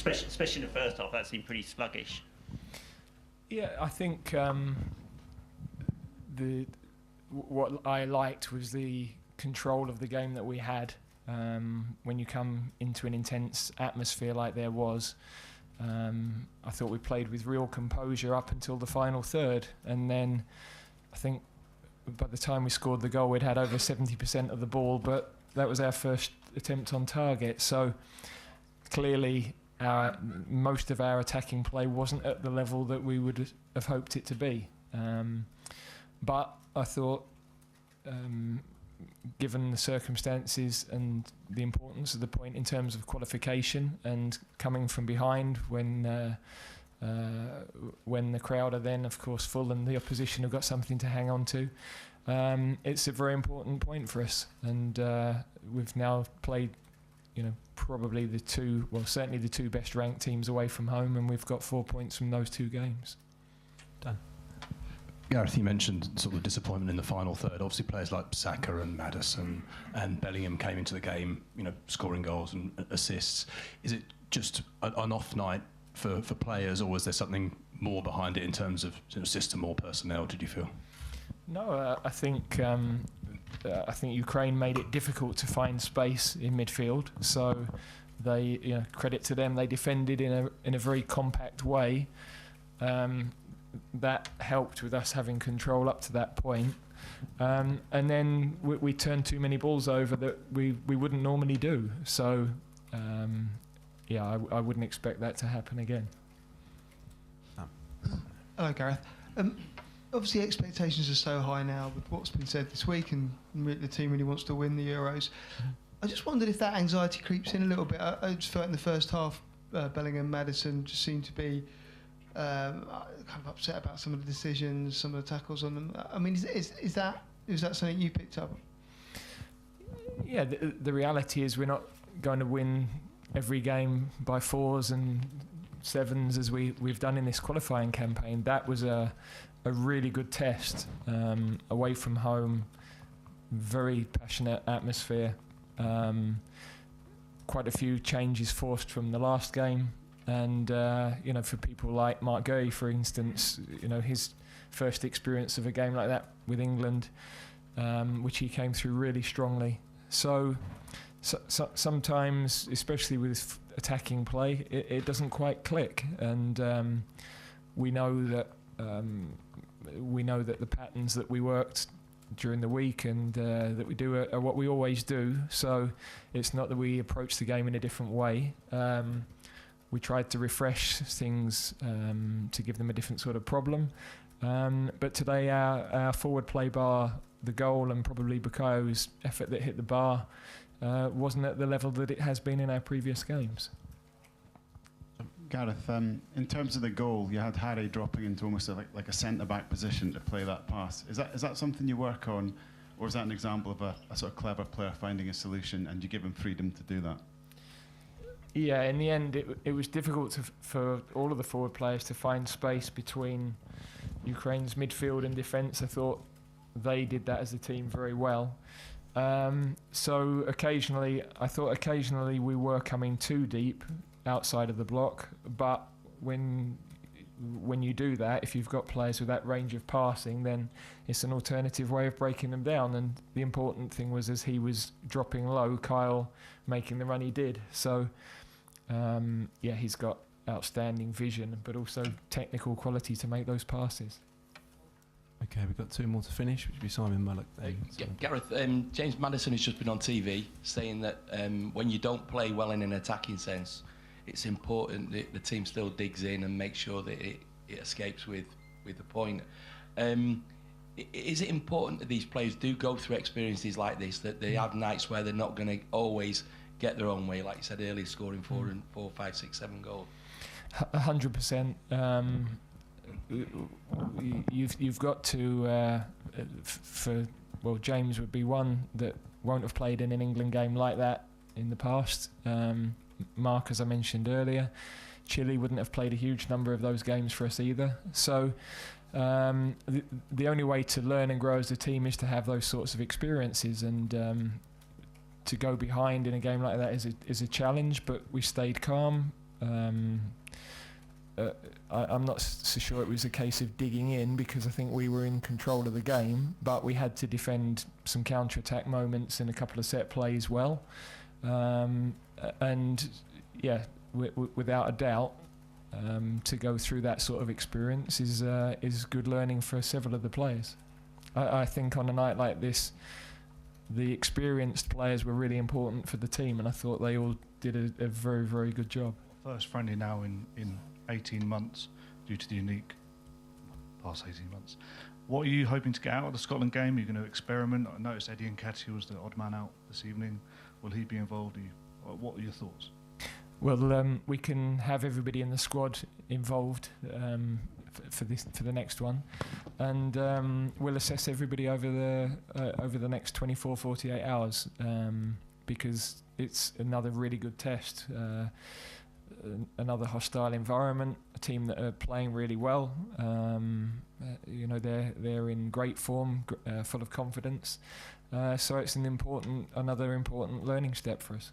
especially in the first half, that seemed pretty sluggish. Yeah, I think what I liked was the control of the game that we had. When you come into an intense atmosphere like there was, I thought we played with real composure up until the final third, and then I think by the time we scored the goal we'd had over 70% of the ball, but that was our first attempt on target, so clearly most of our attacking play wasn't at the level that we would have hoped it to be, but I thought given the circumstances and the importance of the point in terms of qualification and coming from behind when the crowd are then of course full and the opposition have got something to hang on to, it's a very important point for us, and we've now played probably certainly the two best ranked teams away from home, and we've got 4 points from those two games. Done. Gareth, you mentioned sort of disappointment in the final third. Obviously, players like Saka and Maddison and Bellingham came into the game, scoring goals and assists. Is it just an off night for players, or was there something more behind it in terms of system or personnel? Did you feel? No, I think Ukraine made it difficult to find space in midfield. So they, credit to them, they defended in a very compact way. That helped with us having control up to that point, and then we turned too many balls over that we wouldn't normally do. So I wouldn't expect that to happen again. Hello, Gareth. Obviously expectations are so high now with what's been said this week, and the team really wants to win the Euros. I just wondered if that anxiety creeps in a little bit. I just felt in the first half Bellingham, Maddison just seemed to be kind of upset about some of the decisions, some of the tackles on them. I mean, is that something you picked up? Yeah, the reality is we're not going to win every game by 4s and 7s as we've done in this qualifying campaign. That was a really good test away from home, very passionate atmosphere, quite a few changes forced from the last game. And for people like Mark Gurry, for instance, his first experience of a game like that with England, which he came through really strongly. So sometimes, especially with attacking play, it doesn't quite click, and we know that the patterns that we worked during the week and that we do are what we always do. So it's not that we approach the game in a different way. We tried to refresh things to give them a different sort of problem. But today our forward play, bar the goal and probably Bukayo's effort that hit the bar, wasn't at the level that it has been in our previous games. Gareth, in terms of the goal, you had Harry dropping into almost like a centre-back position to play that pass. Is that something you work on, or is that an example of a sort of clever player finding a solution and you give him freedom to do that? Yeah, in the end, it was difficult for all of the forward players to find space between Ukraine's midfield and defence. I thought they did that as a team very well. So occasionally we were coming too deep outside of the block, but when you do that, if you've got players with that range of passing, then it's an alternative way of breaking them down. And the important thing was, as he was dropping low, Kyle making the run he did. So he's got outstanding vision, but also technical quality to make those passes. Okay, we've got two more to finish, which would be Simon Mullock. Gareth, James Maddison has just been on TV saying that when you don't play well in an attacking sense, it's important that the team still digs in and makes sure that it escapes with the point. Is it important that these players do go through experiences like this, that they have nights where they're not going to always get their own way, like you said earlier, scoring 4, 5, 6, 7 goals? 100%. You've got to James would be one that won't have played in an England game like that in the past. Mark, as I mentioned earlier, Chile wouldn't have played a huge number of those games for us either. So the only way to learn and grow as a team is to have those sorts of experiences, and to go behind in a game like that is a challenge, but we stayed calm. I'm not so sure it was a case of digging in, because I think we were in control of the game, but we had to defend some counter-attack moments and a couple of set plays well. And yeah, without a doubt, to go through that sort of experience is good learning for several of the players. I think on a night like this, the experienced players were really important for the team, and I thought they all did a very, very good job. First friendly now in 18 months due to the unique past 18 months. What are you hoping to get out of the Scotland game? Are you going to experiment? I noticed Eddie Nketiah was the odd man out this evening. Will he be involved? What are your thoughts? Well, we can have everybody in the squad involved for the next one, and we'll assess everybody over the next 24, 48 hours, because it's another really good test. Another hostile environment, a team that are playing really well. They're in great form, full of confidence. So it's another important learning step for us.